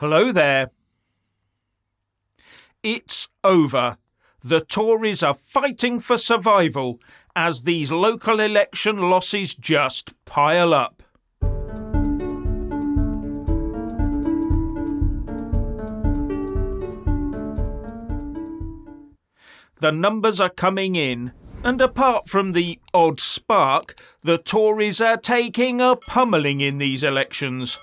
Hello there. It's over. The Tories are fighting for survival as these local election losses just pile up. The numbers are coming in, and apart from the odd spark, the Tories are taking a pummelling in these elections.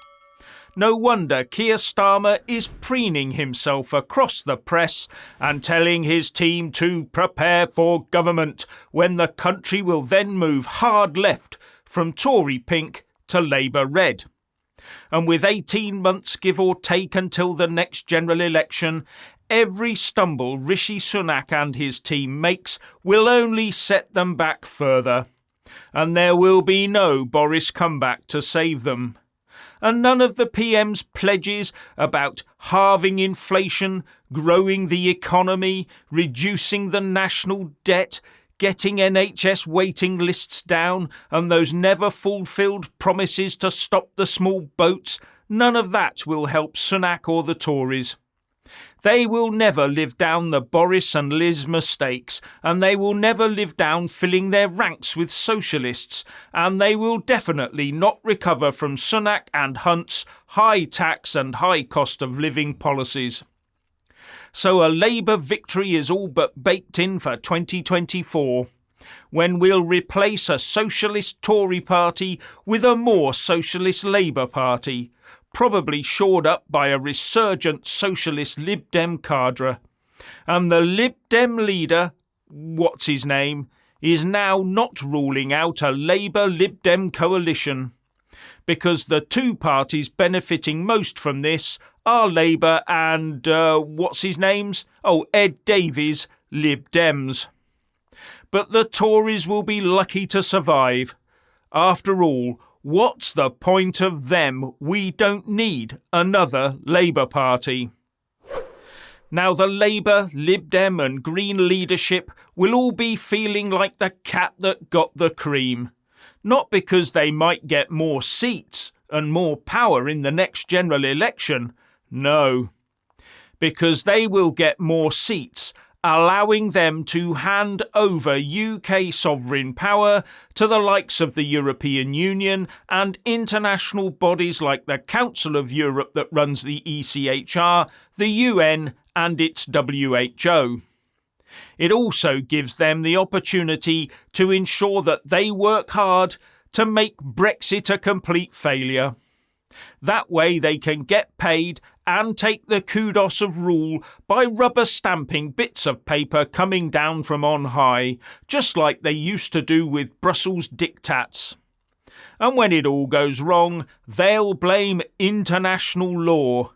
No wonder Keir Starmer is preening himself across the press and telling his team to prepare for government when the country will then move hard left from Tory pink to Labour red. And with 18 months give or take until the next general election, every stumble Rishi Sunak and his team makes will only set them back further. And there will be no Boris comeback to save them. And none of the PM's pledges about halving inflation, growing the economy, reducing the national debt, getting NHS waiting lists down, and those never-fulfilled promises to stop the small boats, none of that will help Sunak or the Tories. They will never live down the Boris and Liz mistakes, and they will never live down filling their ranks with socialists, and they will definitely not recover from Sunak and Hunt's high tax and high cost of living policies. So a Labour victory is all but baked in for 2024, when we'll replace a socialist Tory party with a more socialist Labour party, probably shored up by a resurgent socialist Lib Dem cadre. And the Lib Dem leader, what's his name, is now not ruling out a Labour-Lib Dem coalition, because the two parties benefiting most from this are Labour and, Ed Davies' Lib Dems. But the Tories will be lucky to survive. After all, what's the point of them? We don't need another Labour Party. Now the Labour, Lib Dem and Green leadership will all be feeling like the cat that got the cream. Not because they might get more seats and more power in the next general election. No. Because they will get more seats, allowing them to hand over UK sovereign power to the likes of the European Union and international bodies like the Council of Europe that runs the ECHR, the UN and its WHO. It also gives them the opportunity to ensure that they work hard to make Brexit a complete failure. That way they can get paid and take the kudos of rule by rubber stamping bits of paper coming down from on high, just like they used to do with Brussels diktats. And when it all goes wrong, they'll blame international law.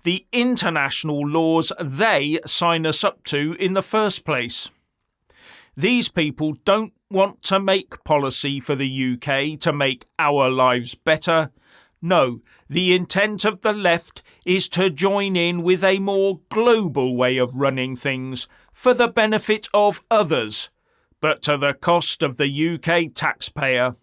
The international laws they sign us up to in the first place. These people don't want to make policy for the UK to make our lives better. No, the intent of the left is to join in with a more global way of running things for the benefit of others, but to the cost of the UK taxpayer.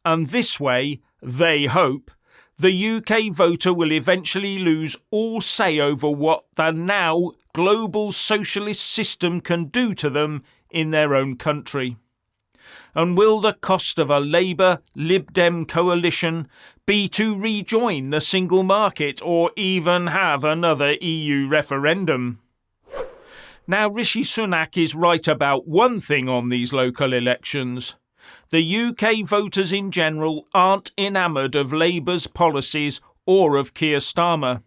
And this way, they hope, the UK voter will eventually lose all say over what the now global socialist system can do to them in their own country. And will the cost of a Labour-Lib Dem coalition be to rejoin the single market or even have another EU referendum? Now, Rishi Sunak is right about one thing on these local elections. The UK voters in general aren't enamoured of Labour's policies or of Keir Starmer.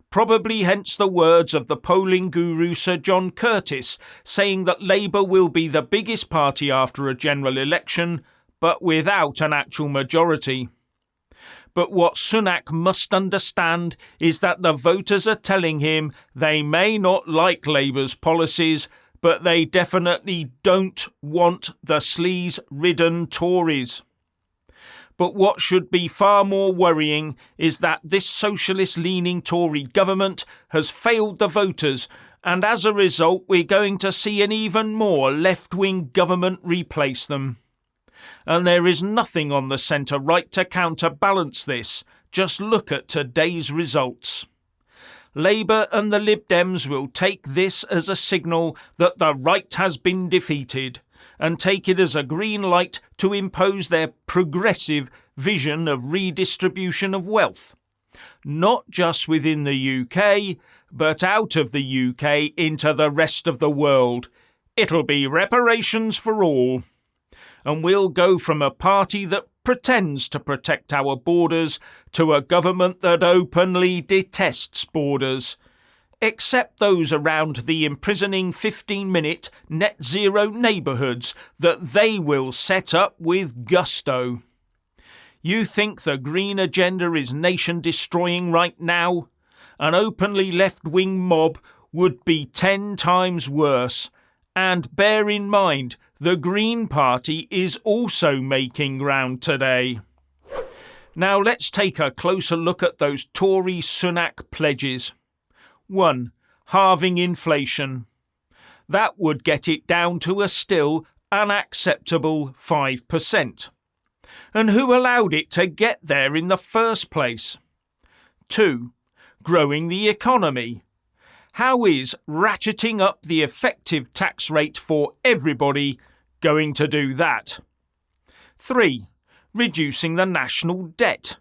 Probably hence the words of the polling guru Sir John Curtis saying that Labour will be the biggest party after a general election, but without an actual majority. But what Sunak must understand is that the voters are telling him they may not like Labour's policies, but they definitely don't want the sleaze-ridden Tories. But what should be far more worrying is that this socialist-leaning Tory government has failed the voters, and as a result we're going to see an even more left-wing government replace them. And there is nothing on the centre-right to counterbalance this. Just look at today's results. Labour and the Lib Dems will take this as a signal that the right has been defeated and take it as a green light to impose their progressive vision of redistribution of wealth. Not just within the UK, but out of the UK into the rest of the world. It'll be reparations for all. And we'll go from a party that pretends to protect our borders to a government that openly detests borders, except those around the imprisoning 15-minute net zero neighbourhoods that they will set up with gusto. You think the green agenda is nation-destroying right now? An openly left-wing mob would be 10 times worse. And bear in mind, the Green Party is also making ground today. Now let's take a closer look at those Tory Sunak pledges. 1. Halving inflation. That would get it down to a still unacceptable 5%. And who allowed it to get there in the first place? 2. Growing the economy. How is ratcheting up the effective tax rate for everybody going to do that? 3. Reducing the national debt.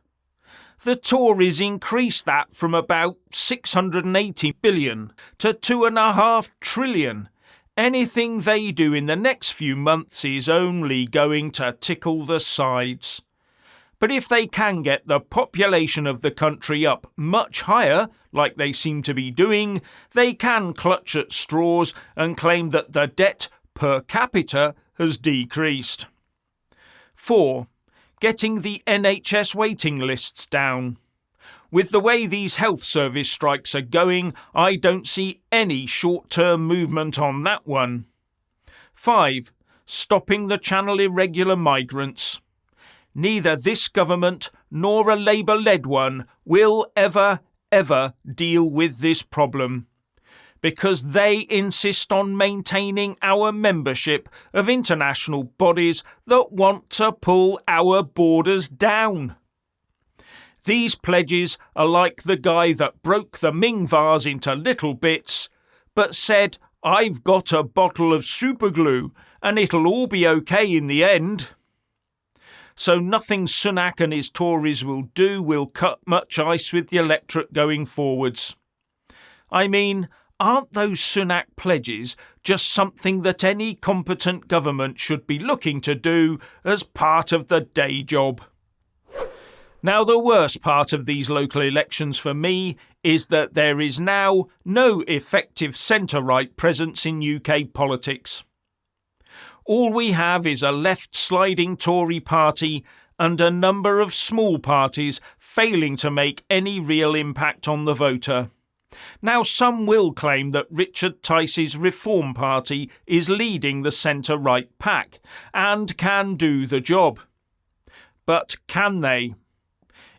The Tories increased that from about 680 billion to 2.5 trillion. Anything they do in the next few months is only going to tickle the sides. But if they can get the population of the country up much higher, like they seem to be doing, they can clutch at straws and claim that the debt per capita has decreased. 4. Getting the NHS waiting lists down. With the way these health service strikes are going, I don't see any short-term movement on that one. 5. Stopping the Channel irregular migrants. Neither this government nor a Labour-led one will ever deal with this problem, because they insist on maintaining our membership of international bodies that want to pull our borders down. These pledges are like the guy that broke the Ming vase into little bits, but said, "I've got a bottle of superglue and it'll all be okay in the end." So nothing Sunak and his Tories will do will cut much ice with the electorate going forwards. I mean, aren't those Sunak pledges just something that any competent government should be looking to do as part of the day job? Now, the worst part of these local elections for me is that there is now no effective centre-right presence in UK politics. All we have is a left-sliding Tory party and a number of small parties failing to make any real impact on the voter. Now, some will claim that Richard Tice's Reform Party is leading the centre-right pack and can do the job. But can they?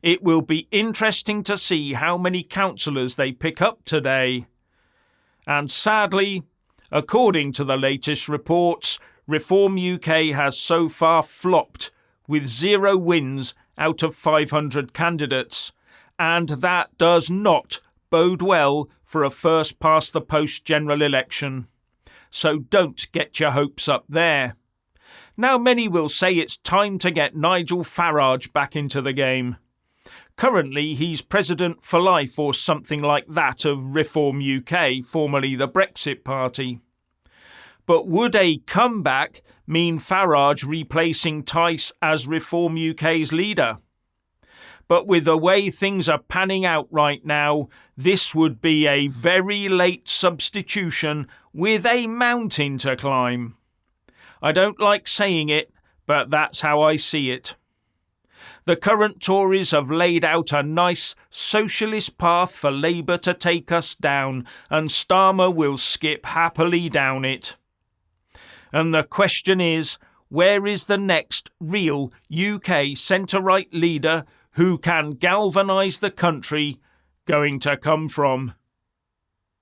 It will be interesting to see how many councillors they pick up today. And sadly, according to the latest reports, Reform UK has so far flopped, with 0 wins out of 500 candidates, and that does not bode well for a first-past-the-post general election. So don't get your hopes up there. Now many will say it's time to get Nigel Farage back into the game. Currently he's president for life or something like that of Reform UK, formerly the Brexit Party. But would a comeback mean Farage replacing Tice as Reform UK's leader? But with the way things are panning out right now, this would be a very late substitution with a mountain to climb. I don't like saying it, but that's how I see it. The current Tories have laid out a nice socialist path for Labour to take us down, and Starmer will skip happily down it. And the question is, where is the next real UK centre-right leader who can galvanise the country going to come from?